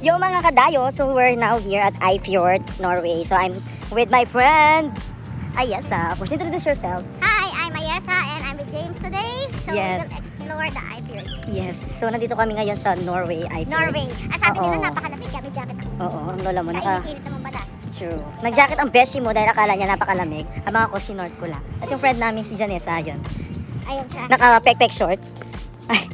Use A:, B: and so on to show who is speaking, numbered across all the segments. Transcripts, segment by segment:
A: Yo mga kadayo, so we're now here at Eifjord, Norway. So I'm with my friend Ayesa. Please introduce yourself.
B: Hi, I'm Ayesa and I'm with James today. So
A: Yes.
B: we will explore the Eifjord.
A: Yes, so nandito kami ngayon sa Norway, Eifjord.
B: Norway. Ang sabi nila
A: Oo.
B: napakalamig, kami jacket ako.
A: Oo, ang lola mo naka...
B: Kainit-init naman ba dati?
A: True. Nag-jacket ang beshi mo dahil akala niya napakalamig. Ang mga kosinort ko lang. At yung friend namin si Janessa, yun.
B: Ayun siya.
A: Naka-pek-pek short. Ay.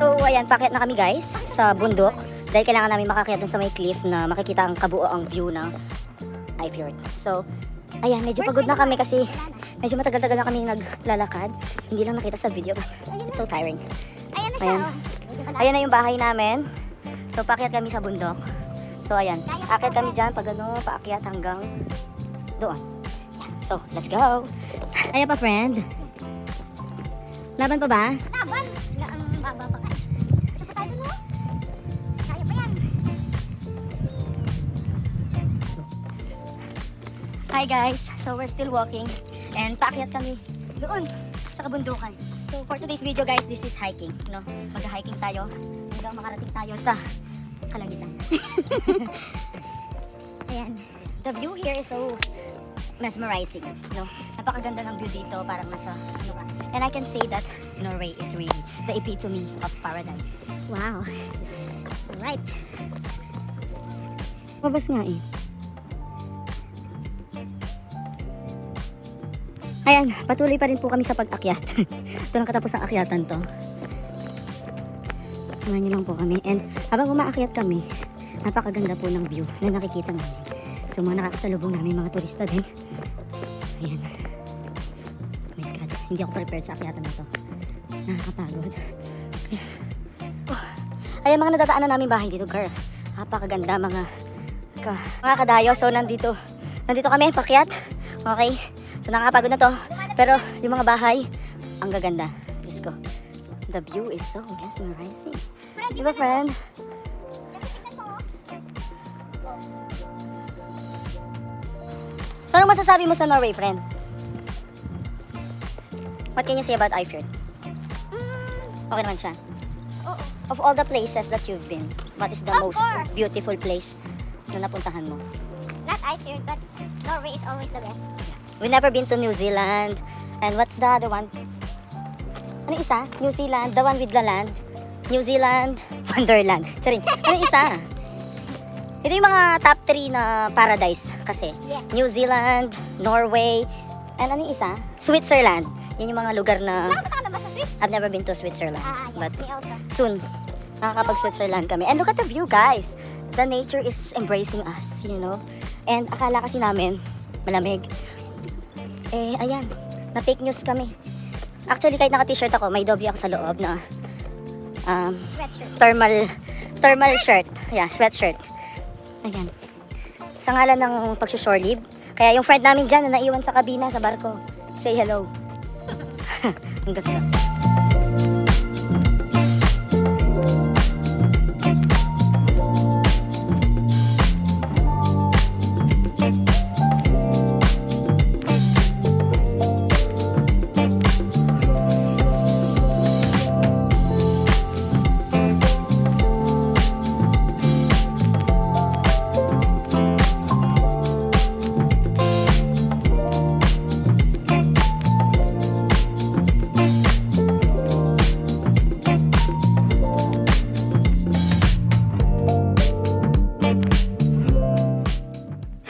A: So, ayan, pakyat na kami guys sa bundok. Dahil kailangan namin makakyat dun sa may cliff na makikita ang kabuoang view ng Eifjord. So, ayan, medyo pagod na kami kasi medyo matagal-tagal na kami naglalakad. Hindi lang nakita sa video, but it's so tiring.
B: Ayan na siya.
A: Ayan.
B: Oh. Medyo malalim.
A: Ayan na yung bahay namin. So, paakyat kami sa bundok. So, ayan, akyat kami dyan pag ano, paakyat hanggang doon. Ayan. So, let's go! Ayan pa, friend. Laban pa ba?
B: Laban! Ang baba pa ka. Saan pa tayo no? Kaya pa yan.
A: Hi guys! So we're still walking and paakyat kami doon sa kabundukan. So for today's video guys, this is hiking. No? Mag-hiking tayo hanggang makarating tayo sa kalangitan.
B: Ayan.
A: The view here is so mesmerizing. No? Napakaganda ng view dito, parang nasa ano ka. And I can say that Norway is really the epitome of paradise.
B: Wow. Right.
A: Mabas nga eh. Ayan, patuloy pa rin po kami sa pag-akyat. Ito nang katapos ang akyatan to. Samahan niyo lang po kami. And habang umaakyat kami, napakaganda po ng view na nakikita namin. So mga nakakasalubong namin mga turista din. Ayan. Oh my God, hindi ako prepared sa akyatan na to. Nakakapagod. Ayan mga nadadaanan namin bahay dito, girl. Napakaganda mga kadayo. So nandito kami, pakyat. Okay. So nakakapagod na to. Pero yung mga bahay, ang gaganda. Let's go. The view is so mesmerizing. Diba, friend? So anong masasabi mo sa Norway, friend? What can you say about Eifjord? Okay naman siya.
B: Oo.
A: Of all the places that you've been, what is the
B: Of
A: most
B: course.
A: beautiful place na napuntahan mo?
B: Not Eifjord, but Norway is always the best.
A: We've never been to New Zealand. And what's the other one? Ano isa? New Zealand, the one with the land. New Zealand, Wonderland. Charing. Ano isa? Ito yung mga top 3 na paradise kasi.
B: Yes.
A: New Zealand, Norway, and ano yung isa? Switzerland. Yan yung mga lugar na
B: Nakapata ka na ba sa Swiss?
A: I've never been to Switzerland.
B: Yeah,
A: But
B: me also.
A: soon, makakapag-Switzerland kami. And look at the view, guys. The nature is embracing us, you know. And akala kasi namin, malamig. Eh, ayan. Na fake news kami. Actually, kahit naka-t-shirt ako, may doble ako sa loob na
B: Sweatshirt.
A: thermal shirt. Yeah, sweatshirt. Ayan. Sa ngalan ng pag-shore leave. Kaya yung friend namin dyan na naiwan sa kabina sa barko, say hello. Ang ganda.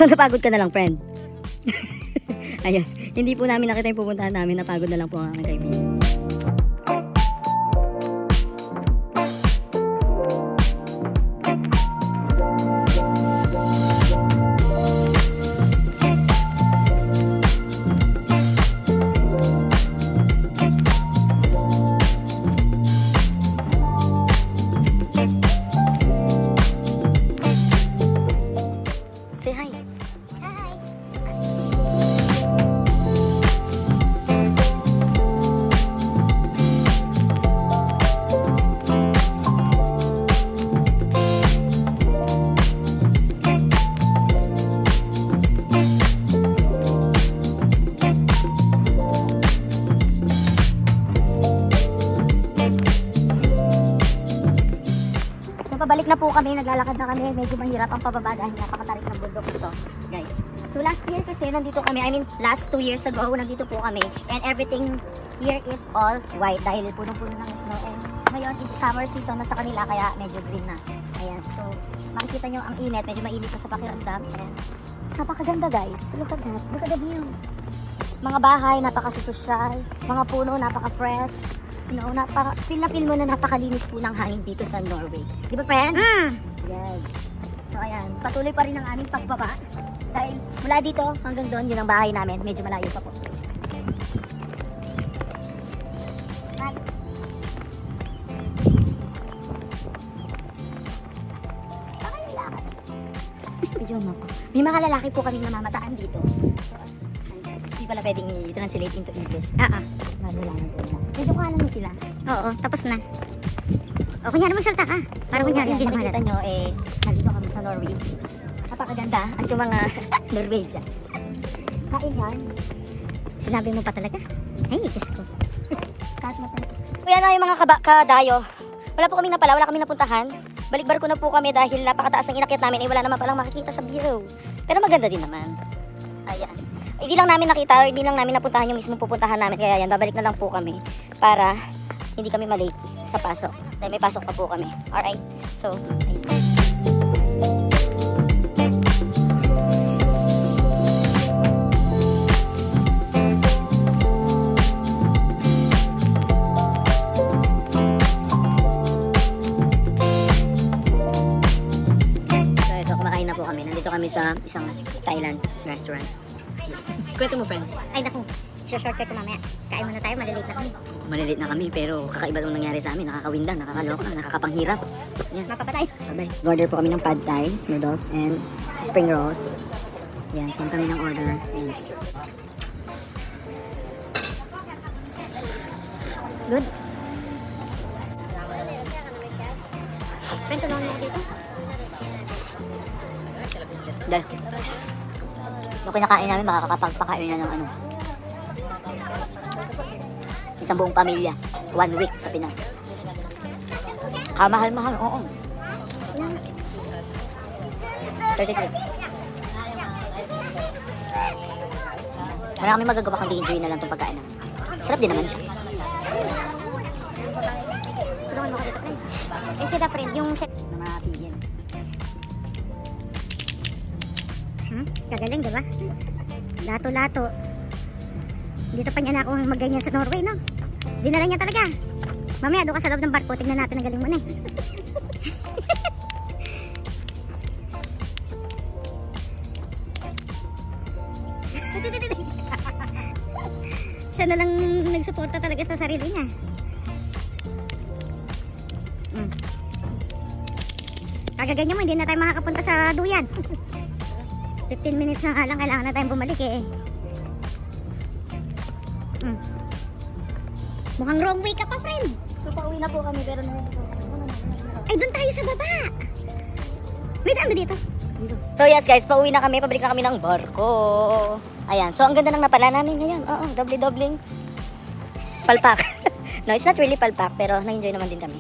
A: So napagod ka na lang, friend. Ayun, hindi po namin nakita yung pupuntahan namin, napagod na lang po ang aking kaibigan. na po kami, naglalakad na kami. Medyo mahirap ang pababa dahil napakatarik ng bundok ito, guys. So last year kasi nandito kami, I mean last 2 years ago, nandito po kami. And everything here is all white dahil punong-puno ng snow. And ngayon is summer season na sa kanila kaya medyo green na. Ayan, so makikita nyo ang init, medyo mainit na sa pakiramdam. And napakaganda guys, look at that, look at the view. Mga bahay, napakasusosyal. Mga puno, napaka-fresh. You know, feel na feel mo na napakalinis po ng hangin dito sa Norway. Di ba, friend? Yes. So, ayan. Patuloy pa rin ang aming pagbaba. Dahil mula dito hanggang doon, yun ang bahay namin. Medyo malayo pa po. Bye. Video mo ko. May mga lalaki po kaming namamataan dito. Hindi pala pwedeng i-translate into English. Malalaman po nila. Medyo ko alam mo sila.
B: Oo, tapos na. O, kunyari magsalta ka. Para kunyari hindi na
A: makikita nyo, nandito kami sa Norway. Napakaganda at yung mga Norwegian. Kain yan.
B: Sinabi mo pa talaga? Ay, Diyos ko.
A: Kuya na yung mga kadayo. Wala po kaming napala, wala kaming napuntahan. Balik-barko na po kami dahil napakataas ng inakyat namin. Wala naman palang makikita sa view. Pero maganda din naman. Ayan. Hindi lang namin nakita, hindi lang namin napuntahan yung mismong pupuntahan namin. Kaya yan, babalik na lang po kami para hindi kami malate sa pasok. Dahil may pasok pa po kami. Alright? So, ayun. So, ito, kumakain na po kami. Nandito kami sa isang Thailand restaurant. Kwento mo, friend.
B: Ay, naku. Shortcut ko mamaya. Kain muna tayo, malilate na kami.
A: Malilate na kami, pero kakaiba lang nangyari sa amin. Nakakawinda, nakakaloka, nakakapanghirap. Yan.
B: Mapapatay.
A: Bye-bye. Order po kami ng pad thai, noodles, and spring rolls. Yan, send kami ng order. Yan. Good.
B: Friend, tulungan mo dito.
A: Dahil. Yung kinakain namin, makakapagpakain na ng ano. Isang buong pamilya. 1 week sa Pinas. Kamahal-mahal, oo. 33. Wala kami magagawa kundi enjoy na lang itong pagkain namin. Sarap din naman siya.
B: Tulungan mo ko dito, friend. Eh, sila, friend, yung...
A: Na mga pigil.
B: Kagaling, diba? Lato-lato. Dito pa niya na ako magganyan sa Norway, no? Dinala niya talaga. Mamaya, doon ka sa loob ng barko. Tignan natin ang galing mo na eh. Siya na lang nagsuporta talaga sa sarili niya. Kagaganyan mo, hindi na tayo makakapunta sa duyan. 15 minutes na nga lang, kailangan na tayong bumalik eh. Mukhang wrong way ka pa, friend.
A: So, pauwi na po kami, pero
B: Ay, doon tayo sa baba. Wait, ano dito?
A: So yes guys, pauwi na kami, pabalik na kami ng barko. Ayan, so ang ganda ng napala namin ngayon. Oo, doble-dobling palpak. No, it's not really palpak, pero na-enjoy naman din kami.